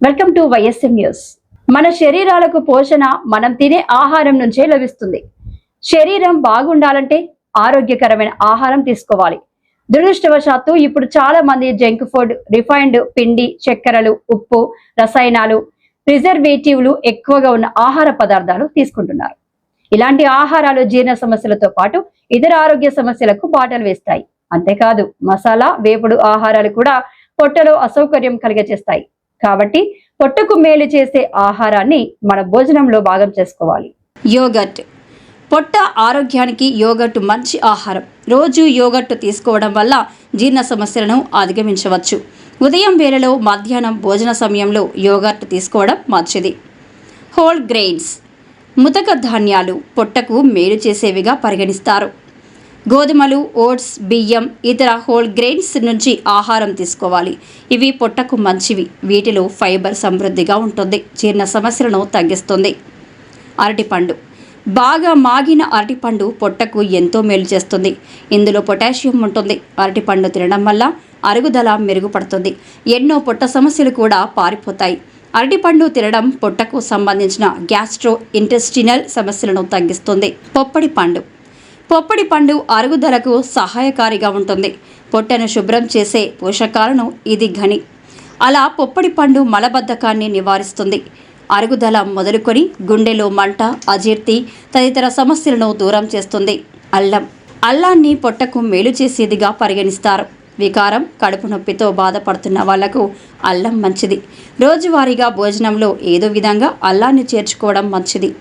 Welcome to YSM news. మన శరీరాలకు పోషణ మనం తినే ఆహారం నుంచే లభిస్తుంది. శరీరం బాగుండాలంటే ఆరోగ్యకరమైన ఆహారం తీసుకోవాలి. దురదృష్టవశాత్తు ఇప్పుడు చాలా మంది జంక్ ఫుడ్, రిఫైన్డ్ పిండి, చక్కెరలు, ఉప్పు, రసాయనాలు, ప్రిజర్వేటివ్లు ఎక్కువగా ఉన్న ఆహార పదార్థాలు తీసుకుంటున్నారు. ఇలాంటి ఆహారాలు జీర్ణ సమస్యలతో పాటు ఇతర ఆరోగ్య సమస్యలకు బాటలు వేస్తాయి. అంతేకాదు మసాలా, వేపుడు ఆహారాలు కూడా పొట్టలో అసౌకర్యం కలిగజేస్తాయి. కాబట్టి పొట్టకు మేలు చేసే ఆహారాన్ని మన భోజనంలో భాగం చేసుకోవాలి. యోగర్ట్. పొట్ట ఆరోగ్యానికి యోగర్ట్ మంచి ఆహారం. రోజు యోగర్ట్ తీసుకోవడం వల్ల జీర్ణ సమస్యలను అధిగమించవచ్చు. ఉదయం వేళలో, మధ్యాహ్నం భోజన సమయంలో యోగర్ట్ తీసుకోవడం మంచిది. Whole grains. ముతక ధాన్యాలు పొట్టకు మేలు చేసేవిగా పరిగణిస్తారు. గోధుమలు, ఓట్స్, బియ్యం, ఇతర హోల్ గ్రెయిన్స్ నుంచి ఆహారం తీసుకోవాలి. ఇవి పొట్టకు మంచివి. వీటిలో ఫైబర్ సమృద్ధిగా ఉంటుంది. జీర్ణ సమస్యలను తగ్గిస్తుంది. అరటిపండు. బాగా మాగిన అరటిపండు పొట్టకు ఎంతో మేలు చేస్తుంది. ఇందులో పొటాషియం ఉంటుంది. అరటిపండు తినడం వల్ల అరుగుదల మెరుగుపడుతుంది. ఎన్నో పొట్ట సమస్యలు కూడా పారిపోతాయి. అరటిపండు తినడం పొట్టకు సంబంధించిన గ్యాస్ట్రో ఇంటెస్టినల్ సమస్యలను తగ్గిస్తుంది. పొప్పడి పండు అరుగుదలకు సహాయకారిగా ఉంటుంది. పొట్టను శుభ్రం చేసే పోషకాలను ఇది ఘని. అలా పొప్పడి పండు మలబద్ధకాన్ని నివారిస్తుంది. అరుగుదల మొదలుకొని గుండెలో మంట, అజీర్తి తదితర సమస్యలను దూరం చేస్తుంది. అల్లాన్ని పొట్టకు మేలు చేసేదిగా పరిగణిస్తారు. వికారం, కడుపు నొప్పితో బాధపడుతున్న వాళ్లకు అల్లం మంచిది. రోజువారీగా భోజనంలో ఏదో విధంగా అల్లాన్ని చేర్చుకోవడం మంచిది.